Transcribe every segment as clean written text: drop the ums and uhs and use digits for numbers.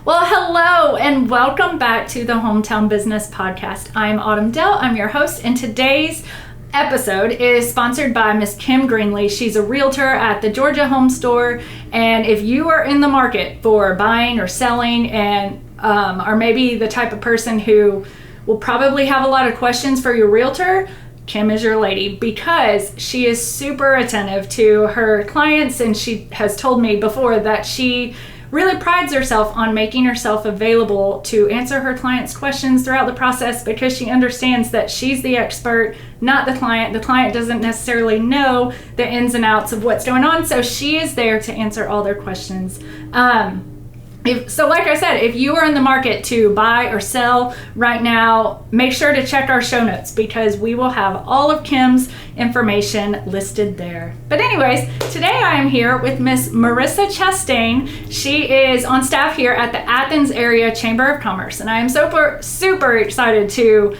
Well, hello and welcome back to the Hometown Business Podcast. I'm Autumn Dell. I'm your host, and today's episode is sponsored by Miss Kim Greenlee. She's a realtor at the Georgia Home Store, and if you are in the market for buying or selling and are maybe the type of person who will probably have a lot of questions for your realtor, Kim is your lady, because she is super attentive to her clients, and she has told me before that she really prides herself on making herself available to answer her clients' questions throughout the process, because she understands that she's the expert, not the client. The client doesn't necessarily know the ins and outs of what's going on, so she is there to answer all their questions. So like I said, if you are in the market to buy or sell right now, make sure to check our show notes because we will have all of Kim's information listed there. But anyways, today I am here with Miss Marissa Chastain. She is on staff here at the Athens Area Chamber of Commerce, and I am super excited to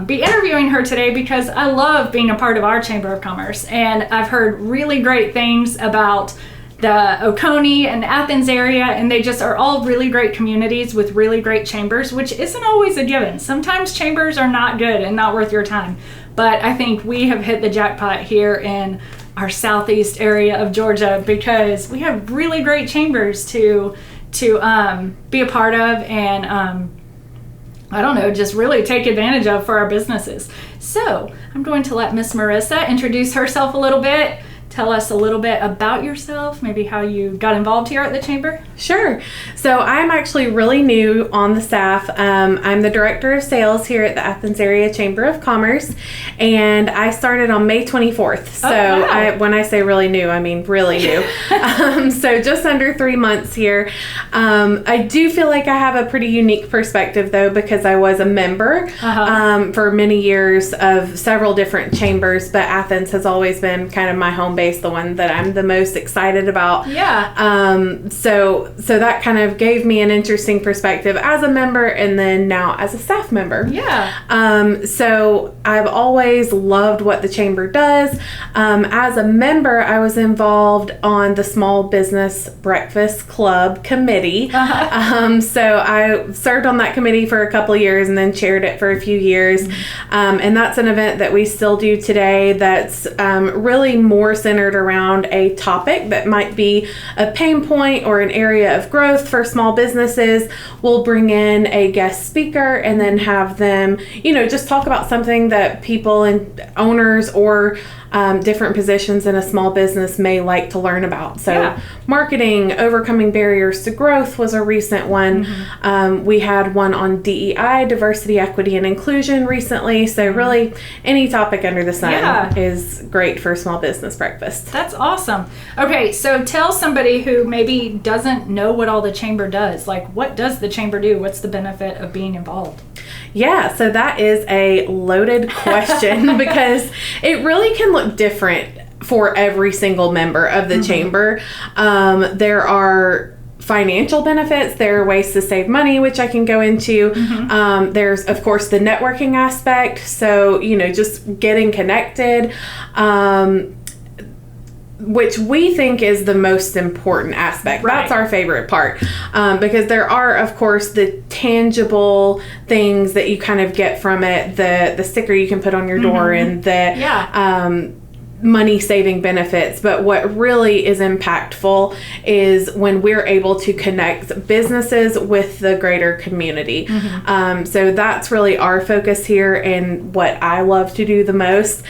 be interviewing her today because I love being a part of our Chamber of Commerce, and I've heard really great things about the Oconee and Athens area, and they just are all really great communities with really great chambers, which isn't always a given. Sometimes chambers are not good and not worth your time, but I think we have hit the jackpot here in our southeast area of Georgia because we have really great chambers to be a part of and I don't know, just really take advantage of for our businesses. So I'm going to let Miss Marissa introduce herself a little bit. Tell us a little bit about yourself, maybe how you got involved here at the Chamber. Sure. So I'm actually really new on the staff. I'm the Director of Sales here at the Athens Area Chamber of Commerce, and I started on May 24th. So wow. when I say really new, I mean really new. So just under 3 months here. I do feel like I have a pretty unique perspective, though, because I was a member for many years of several different chambers, but Athens has always been kind of my home base, the one that I'm the most excited about. Yeah. So that kind of gave me an interesting perspective as a member and then now as a staff member. Yeah. So I've always loved what the Chamber does. As a member, I was involved on the Small Business Breakfast Club committee. So I served on that committee for a couple of years and then chaired it for a few years. And that's an event that we still do today that's really more centered around a topic that might be a pain point or an area of growth for small businesses. We'll bring in a guest speaker and then have them, just talk about something that people and owners or different positions in a small business may like to learn about. So marketing, overcoming barriers to growth was a recent one. We had one on DEI, diversity, equity, and inclusion recently. So really any topic under the sun is great for small business breakfast. That's awesome. Okay, so tell somebody who maybe doesn't know what all the Chamber does. Like, what does the Chamber do? What's the benefit of being involved? Yeah, so that is a loaded question because it really can look different for every single member of the Chamber. There are financial benefits, there are ways to save money, which I can go into. There's, of course, the networking aspect. So, just getting connected. Which we think is the most important aspect. Right. That's our favorite part. Because there are, of course, the tangible things that you kind of get from it, the sticker you can put on your door and the money saving benefits. But what really is impactful is when we're able to connect businesses with the greater community. So that's really our focus here and what I love to do the most.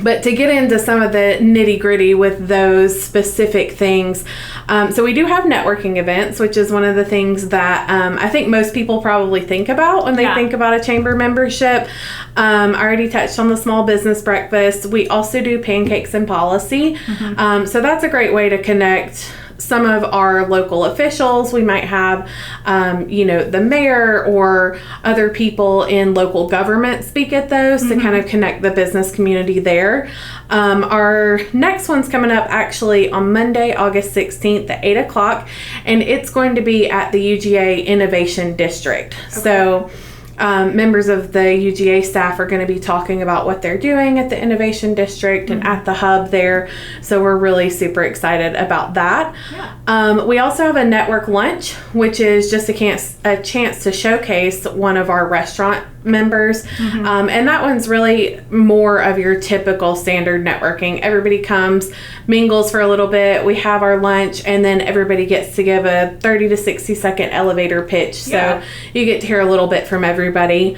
But to get into some of the nitty gritty with those specific things, so we do have networking events, which is one of the things that I think most people probably think about when they think about a chamber membership. I already touched on the small business breakfast. We also do pancakes and policy. So that's a great way to connect some of our local officials. We might have, the mayor or other people in local government speak at those to kind of connect the business community there. Our next one's coming up actually on Monday, August 16th at 8 o'clock, and it's going to be at the UGA Innovation District. Okay. So members of the UGA staff are going to be talking about what they're doing at the Innovation District and at the hub there. So we're really super excited about that. Yeah. We also have a network lunch, which is just a chance to showcase one of our restaurant members. And that one's really more of your typical standard networking. Everybody comes, mingles for a little bit, we have our lunch, and then everybody gets to give a 30 to 60 second elevator pitch. So you get to hear a little bit from everybody.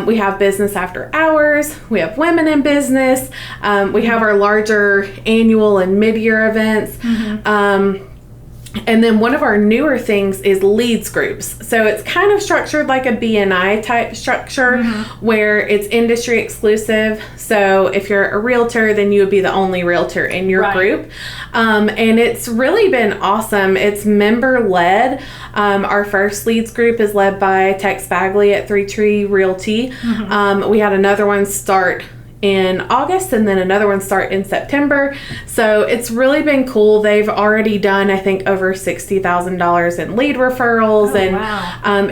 We have business after hours, we have women in business, we have our larger annual and mid-year events. And then one of our newer things is leads groups. So it's kind of structured like a BNI type structure where it's industry exclusive. So if you're a realtor, then you would be the only realtor in your group. And it's really been awesome. It's member led. Our first leads group is led by Tex Bagley at 3 Tree Realty. We had another one start in August and then another one start in September. So it's really been cool. They've already done, I think, over $60,000 in lead referrals.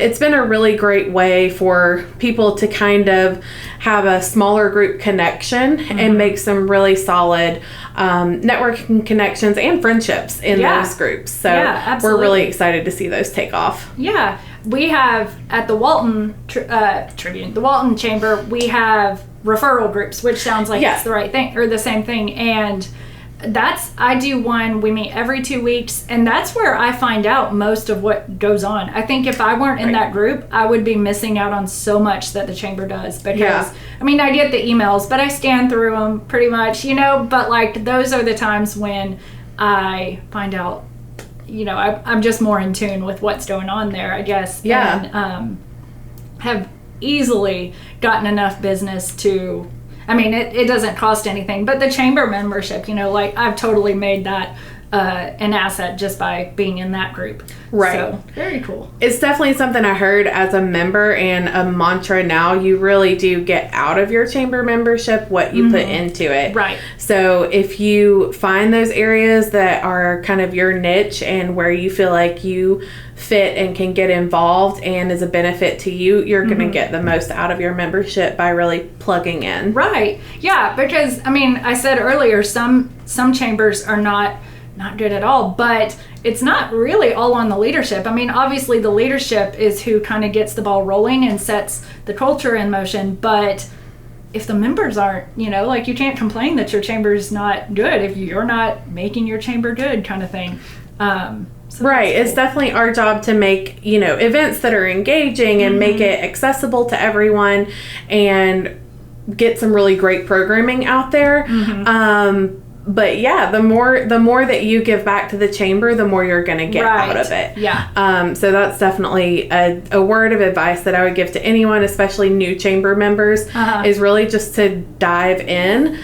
It's been a really great way for people to kind of have a smaller group connection and make some really solid networking connections and friendships in those groups. So we're really excited to see those take off. Yeah. We have at the Walton Tribune, the Walton Chamber, we have referral groups, which sounds like it's the right thing or the same thing. And I do one, we meet every 2 weeks, and that's where I find out most of what goes on. I think if I weren't in that group, I would be missing out on so much that the chamber does because I mean, I get the emails, but I scan through them pretty much, but like those are the times when I find out, I'm just more in tune with what's going on there, I guess. And have easily gotten enough business to, I mean, it doesn't cost anything, but the chamber membership, like I've totally made that an asset just by being in that group. Right. So, very cool. It's definitely something I heard as a member and a mantra now. You really do get out of your chamber membership what you put into it. Right. So if you find those areas that are kind of your niche and where you feel like you fit and can get involved and is a benefit to you, you're going to get the most out of your membership by really plugging in. Right. Yeah, because I mean, I said earlier, some chambers are not good at all, but it's not really all on the leadership. I mean, obviously the leadership is who kind of gets the ball rolling and sets the culture in motion, but if the members aren't, like you can't complain that your chamber is not good if you're not making your chamber good, kind of thing. Right. It's definitely our job to make, events that are engaging and make it accessible to everyone and get some really great programming out there. But yeah, the more that you give back to the chamber, the more you're going to get out of it. Yeah. So that's definitely a word of advice that I would give to anyone, especially new chamber members, is really just to dive in.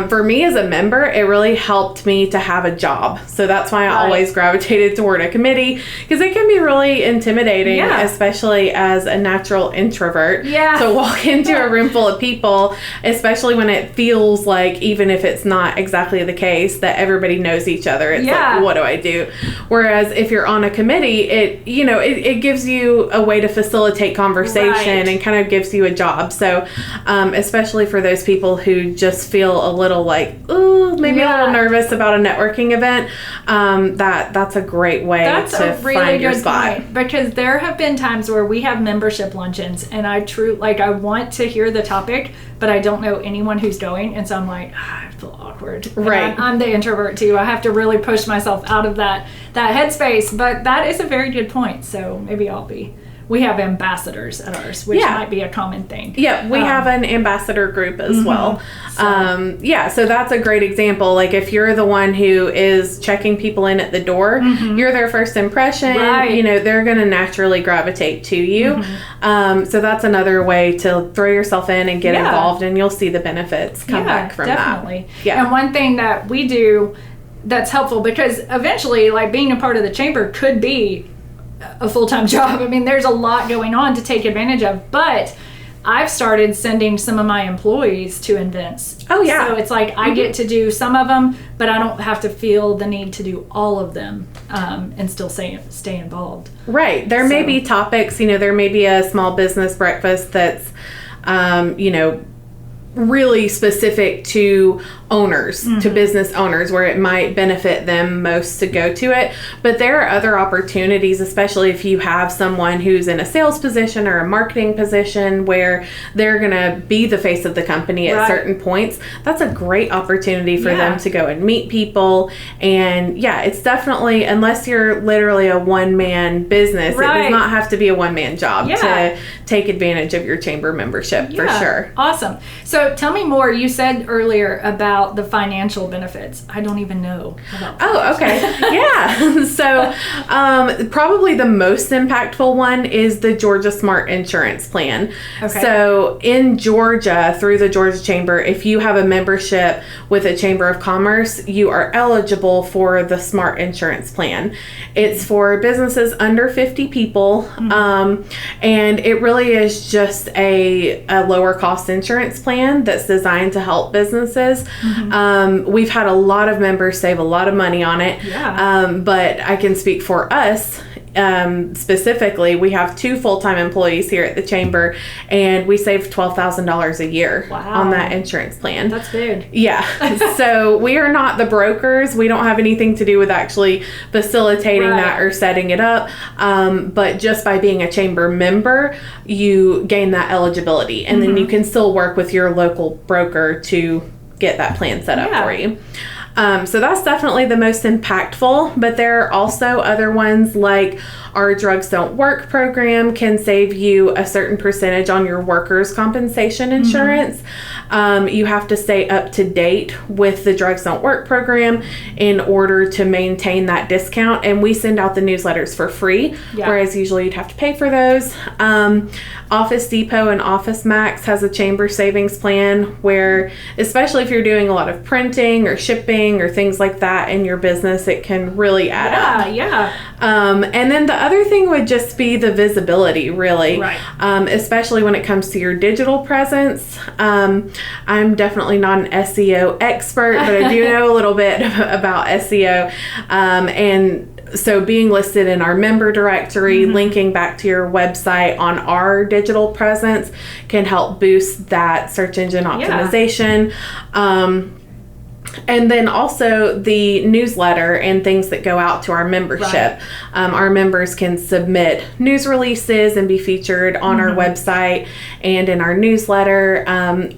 For me as a member, it really helped me to have a job. So that's why I always gravitated toward a committee, because it can be really intimidating, especially as a natural introvert. To walk into a room full of people, especially when it feels like, even if it's not exactly the case, that everybody knows each other. It's like, what do I do? Whereas if you're on a committee, it gives you a way to facilitate conversation and kind of gives you a job. So especially for those people who just feel a little like, maybe a little nervous about a networking event, that's a great way to find your spot. Point, because there have been times where we have membership luncheons and I want to hear the topic, but I don't know anyone who's going, and so I'm like, I feel awkward. Right. I'm the introvert too. I have to really push myself out of that headspace. But that is a very good point. So maybe we have ambassadors at ours, which might be a common thing. Yeah, we have an ambassador group as well. So that's a great example. Like if you're the one who is checking people in at the door, you're their first impression, they're going to naturally gravitate to you. So that's another way to throw yourself in and get involved, and you'll see the benefits come back from definitely. that. Yeah. And one thing that we do that's helpful, because eventually, like, being a part of the chamber could be a full-time job. I mean, there's a lot going on to take advantage of, but I've started sending some of my employees to events. Oh, yeah. So it's like I get to do some of them, but I don't have to feel the need to do all of them and still stay involved. Right. There may be topics, there may be a small business breakfast that's, really specific to owners, to business owners, where it might benefit them most to go to it. But there are other opportunities, especially if you have someone who's in a sales position or a marketing position where they're going to be the face of the company at certain points. That's a great opportunity for them to go and meet people. And it's definitely, unless you're literally a one-man business, it does not have to be a one-man job to take advantage of your chamber membership for sure. Awesome. So tell me more. You said earlier about the financial benefits. I don't even know about that. Oh, okay. Yeah. So probably the most impactful one is the Georgia Smart Insurance Plan. Okay. So in Georgia, through the Georgia Chamber, if you have a membership with a Chamber of Commerce, you are eligible for the Smart Insurance Plan. It's for businesses under 50 people, and it really is just a lower cost insurance plan that's designed to help businesses. We've had a lot of members save a lot of money on it, but I can speak for us. Specifically, we have 2 full-time employees here at the Chamber, and we saved $12,000 a year on that insurance plan. That's big. Yeah. So we are not the brokers. We don't have anything to do with actually facilitating that or setting it up. But just by being a Chamber member, you gain that eligibility, and then you can still work with your local broker to get that plan set up for you. So that's definitely the most impactful, but there are also other ones like our Drugs Don't Work program can save you a certain percentage on your workers' compensation insurance. You have to stay up to date with the Drugs Don't Work program in order to maintain that discount, and we send out the newsletters for free, whereas usually you'd have to pay for those. Office Depot and Office Max has a chamber savings plan where, especially if you're doing a lot of printing or shipping or things like that in your business, it can really add up. And then the other thing would just be the visibility, really, especially when it comes to your digital presence. I'm definitely not an SEO expert, but I do know a little bit about SEO. And so being listed in our member directory, linking back to your website on our digital presence can help boost that search engine optimization. And then also the newsletter and things that go out to our membership. Our members can submit news releases and be featured on our website and in our newsletter.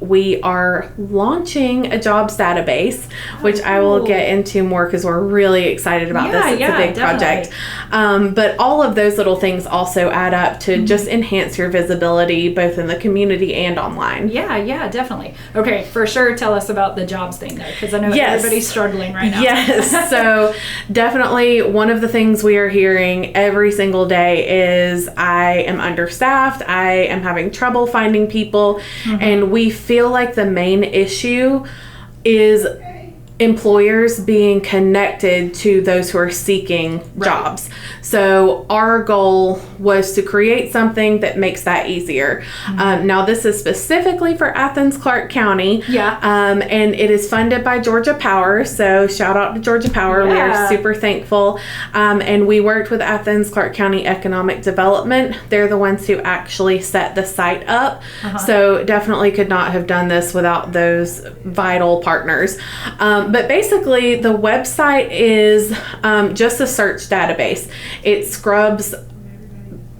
We are launching a jobs database, which I will get into more because we're really excited about this. It's a big project. But all of those little things also add up to just enhance your visibility both in the community and online. Yeah, definitely. Okay, for sure, tell us about the jobs thing though, because I know everybody's struggling right now. Yes. So definitely one of the things we are hearing every single day is I am understaffed. I am having trouble finding people. And we feel like the main issue is employers being connected to those who are seeking jobs. So our goal was to create something that makes that easier. Now this is specifically for Athens Clarke County. And it is funded by Georgia Power. So shout out to Georgia Power. We are super thankful. And we worked with Athens Clarke County Economic Development. They're the ones who actually set the site up. So definitely could not have done this without those vital partners. But basically, the website is just a search database. It scrubs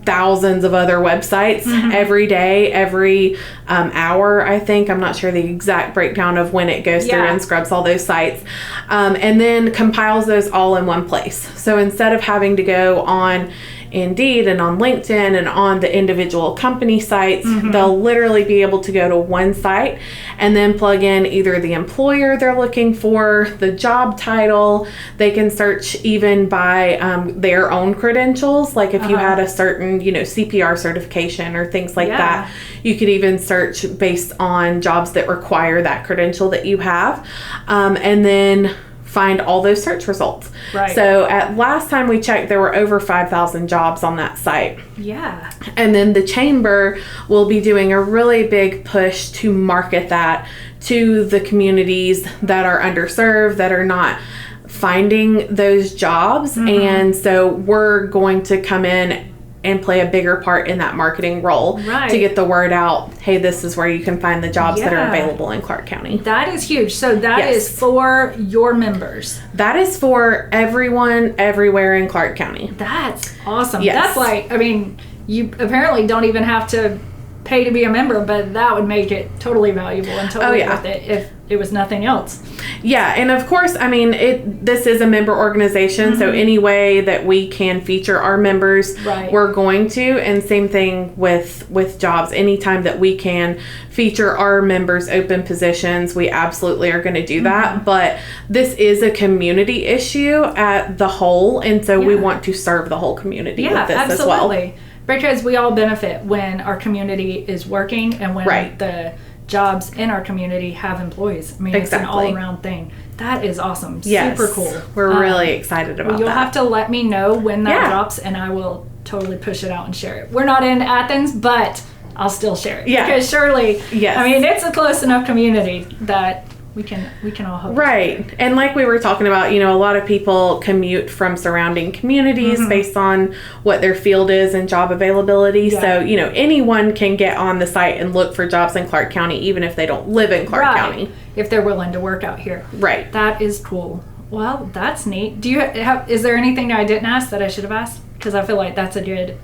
thousands of other websites every day, every hour, I think. I'm not sure the exact breakdown of when it goes through and scrubs all those sites. And then compiles those all in one place. So instead of having to go on Indeed and on LinkedIn and on the individual company sites, they'll literally be able to go to one site and then plug in either the employer they're looking for, the job title. They can search even by their own credentials. Like if you had a certain, CPR certification or things like that, you could even search based on jobs that require that credential that you have. And then find all those search results. Right. So at last time we checked, there were over 5,000 jobs on that site. Yeah. And then the chamber will be doing a really big push to market that to the communities that are underserved, that are not finding those jobs. And so we're going to come in and play a bigger part in that marketing role to get the word out. Hey, this is where you can find the jobs that are available in Clark County. That is huge. So that is for your members. That is for everyone, everywhere in Clark County. That's awesome. Yes. That's like, I mean, you apparently don't even have to pay to be a member, but that would make it totally valuable and totally worth it if it was nothing else. Yeah, and of course, I mean, this is a member organization, so any way that we can feature our members, we're going to. And same thing with jobs. Anytime that we can feature our members' open positions, we absolutely are going to do that. But this is a community issue at the whole, and so we want to serve the whole community with this as well. Because we all benefit when our community is working and when the jobs in our community have employees. I mean, it's an all-around thing. That is awesome. Yes. Super cool. We're really excited about that. You'll have to let me know when that drops, and I will totally push it out and share it. We're not in Athens, but I'll still share it. Yeah. Because surely, I mean, it's a close enough community that we can all hope. Right. And like we were talking about, you know, a lot of people commute from surrounding communities based on what their field is and job availability. Yeah. So, you know, anyone can get on the site and look for jobs in Clark County, even if they don't live in Clark County. If they're willing to work out here. Right. That is cool. Well, that's neat. Do you is there anything that I didn't ask that I should have asked? Because I feel like that's a good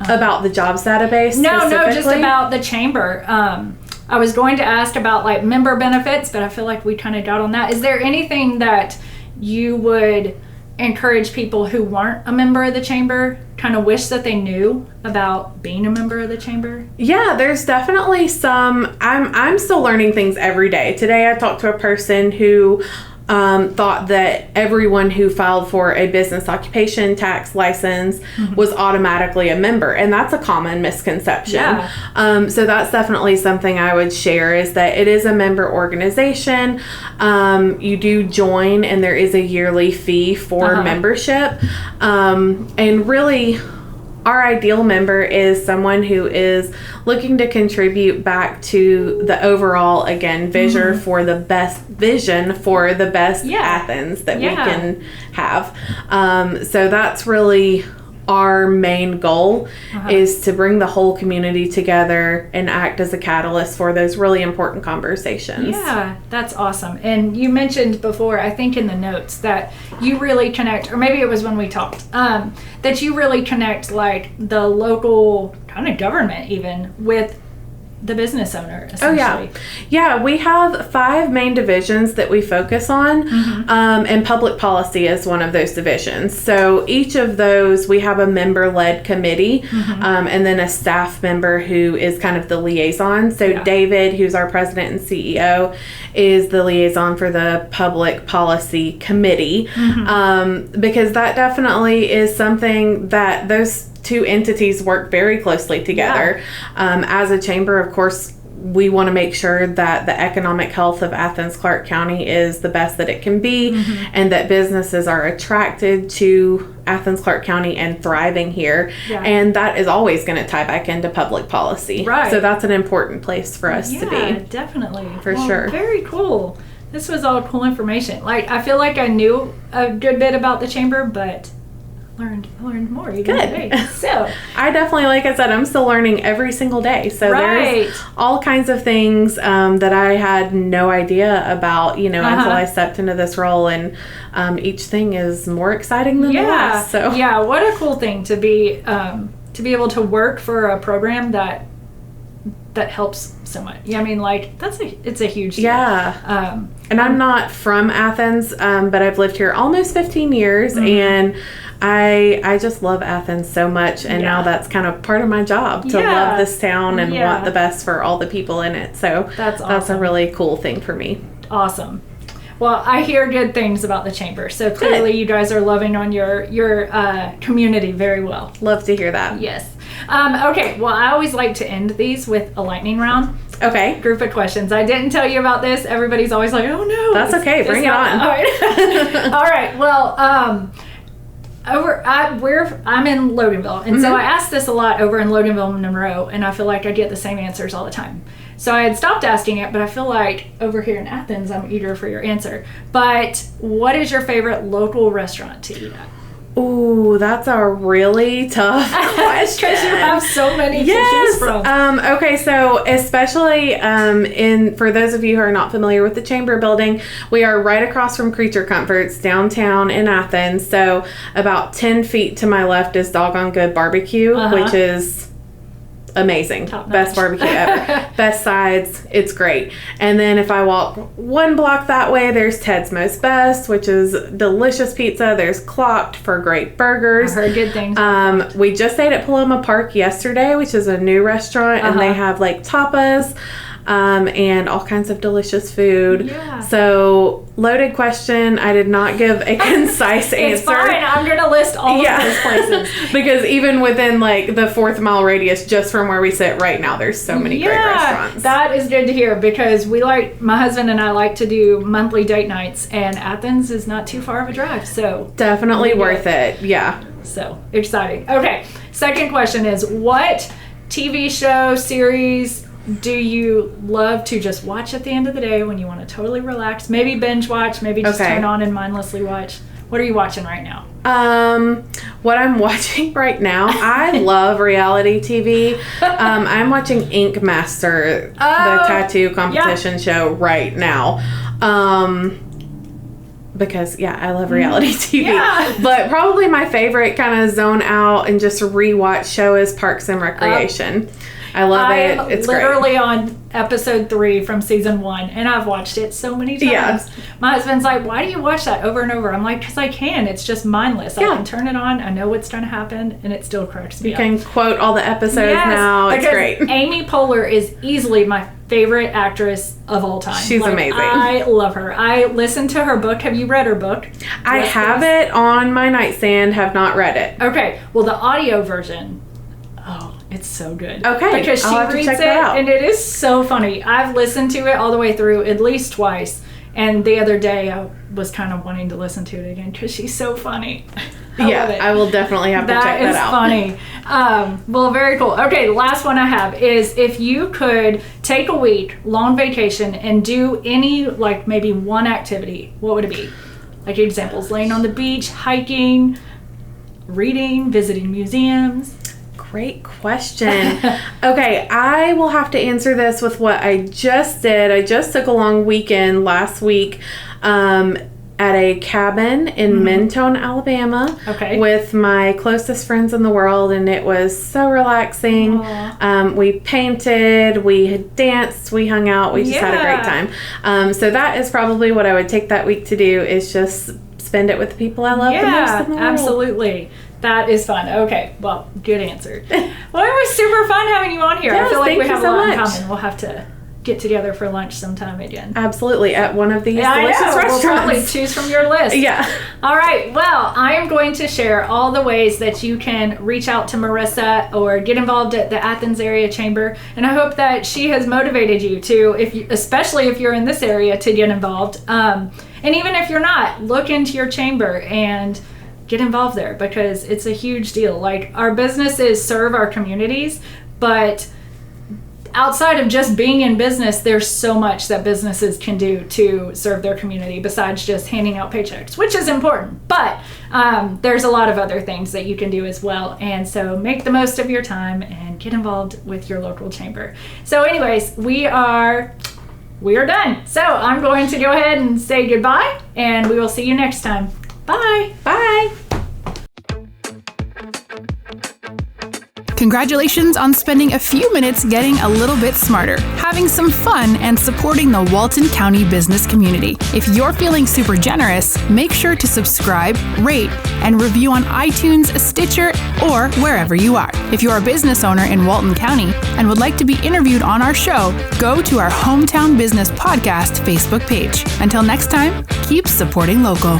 about the jobs database? No, just about the chamber. I was going to ask about like member benefits, but I feel like we kind of got on that. Is there anything that you would encourage people who weren't a member of the chamber, kind of wish that they knew about being a member of the chamber? Yeah, there's definitely some. I'm still learning things every day. Today I talked to a person who thought that everyone who filed for a business occupation tax license was automatically a member, and that's a common misconception. Yeah. So that's definitely something I would share, is that it is a member organization. You do join, and there is a yearly fee for membership. And really, our ideal member is someone who is looking to contribute back to the overall, again, vision for the best Athens that we can have. So that's really our main goal, is to bring the whole community together and act as a catalyst for those really important conversations. Yeah, that's awesome. And you mentioned before, I think in the notes, that you really connect, or maybe it was when we talked, that you really connect like the local kind of government even with the business owner, essentially. Yeah, we have 5 main divisions that we focus on, and public policy is one of those divisions. So each of those, we have a member-led committee, and then a staff member who is kind of the liaison. So David, who's our president and CEO, is the liaison for the public policy committee, because that definitely is something that those 2 entities work very closely together. As a chamber, of course, we want to make sure that the economic health of Athens Clark County is the best that it can be, and that businesses are attracted to Athens Clark County and thriving here. And that is always going to tie back into public policy. So that's an important place for us to be. Yeah, definitely. For sure. Very cool. This was all cool information. Like, I feel like I knew a good bit about the chamber, but learned more even today. So I definitely, like I said, I'm still learning every single day. So there's all kinds of things that I had no idea about, you know, until I stepped into this role, and each thing is more exciting than the last. So what a cool thing to be able to work for a program that helps so much. Yeah, I mean, like, it's a huge deal. And I'm not from Athens, but I've lived here almost 15 years, and I just love Athens so much, and now that's kind of part of my job, to love this town and want the best for all the people in it. So that's a really cool thing for me. Awesome. Well, I hear good things about the chamber, so clearly you guys are loving on your community very well. Love to hear that. Yes. Okay, well, I always like to end these with a lightning round. Okay. Group of questions. I didn't tell you about this. Everybody's always like, oh no. That's okay. Bring it on. All right. All right. Well, I'm in Loganville, and so I ask this a lot over in Loganville, Monroe, and I feel like I get the same answers all the time. So I had stopped asking it, but I feel like over here in Athens, I'm eager for your answer. But what is your favorite local restaurant to eat at? Ooh, that's a really tough question. Because you have so many to choose from. Okay, so especially for those of you who are not familiar with the Chamber building, we are right across from Creature Comforts downtown in Athens. So about 10 feet to my left is Doggone Good Barbecue, which is amazing. Best barbecue ever. Best sides. It's great. And then if I walk one block that way, there's Ted's Most Best, which is delicious pizza. There's Clocked for great burgers. I heard good things. We just ate at Paloma Park yesterday, which is a new restaurant, and they have like tapas. And all kinds of delicious food. Yeah. So, loaded question. I did not give a concise answer. It's fine. I'm going to list all of those places. Because even within like the 4th mile radius, just from where we sit right now, there's so many great restaurants. That is good to hear, because my husband and I like to do monthly date nights, and Athens is not too far of a drive. So definitely worth it. Yeah. So exciting. Okay. Second question is, what TV show, series do you love to just watch at the end of the day when you want to totally relax? Maybe binge watch, maybe just turn on and mindlessly watch. What are you watching right now? What I'm watching right now, I love reality TV. I'm watching Ink Master, the tattoo competition show right now. Because, I love reality TV. Yeah. But probably my favorite kind of zone out and just rewatch show is Parks and Recreation. I love it. It's literally great. On episode 3 from season 1, and I've watched it so many times. Yeah. My husband's like, why do you watch that over and over? I'm like, because I can. It's just mindless. I can turn it on. I know what's going to happen, and it still cracks me up. You can quote all the episodes now. It's great. Amy Poehler is easily my favorite actress of all time. She's amazing. I love her. I listened to her book. Have you read her book? I have it on my nightstand. Have not read it. Okay. Well, the audio version... it's so good. Okay. Because she reads it, and it is so funny. I've listened to it all the way through at least twice. And the other day, I was kind of wanting to listen to it again because she's so funny. I love it. I will definitely have to check that out. That is funny. Well, very cool. Okay, the last one I have is, if you could take a week, long vacation, and do any, like maybe one activity, what would it be? Like examples, laying on the beach, hiking, reading, visiting museums. Great question. Okay, I will have to answer this with what I just did. I just took a long weekend last week at a cabin in Mentone, Alabama, with my closest friends in the world, and it was so relaxing. We painted, we danced, we hung out, we just had a great time. So that is probably what I would take that week to do, is just spend it with the people I love the most in the world. Absolutely. That is fun. Okay, well, good answer. Well, it was super fun having you on here. Yes, I feel like we have a lot in much. common. We'll have to get together for lunch sometime again. Absolutely, at one of these delicious restaurants. We'll probably choose from your list. Yeah. All right, well, I am going to share all the ways that you can reach out to Marissa or get involved at the Athens Area Chamber, and I hope that she has motivated you to, especially if you're in this area, to get involved. And even if you're not, look into your chamber and get involved there, because it's a huge deal. Like, our businesses serve our communities, but outside of just being in business, there's so much that businesses can do to serve their community besides just handing out paychecks, which is important. But there's a lot of other things that you can do as well. And so make the most of your time and get involved with your local chamber. So anyways, we are done. So I'm going to go ahead and say goodbye, and we will see you next time. Bye. Bye. Congratulations on spending a few minutes getting a little bit smarter, having some fun, and supporting the Walton County business community. If you're feeling super generous, make sure to subscribe, rate, and review on iTunes, Stitcher, or wherever you are. If you're a business owner in Walton County and would like to be interviewed on our show, go to our Hometown Business Podcast Facebook page. Until next time, keep supporting local.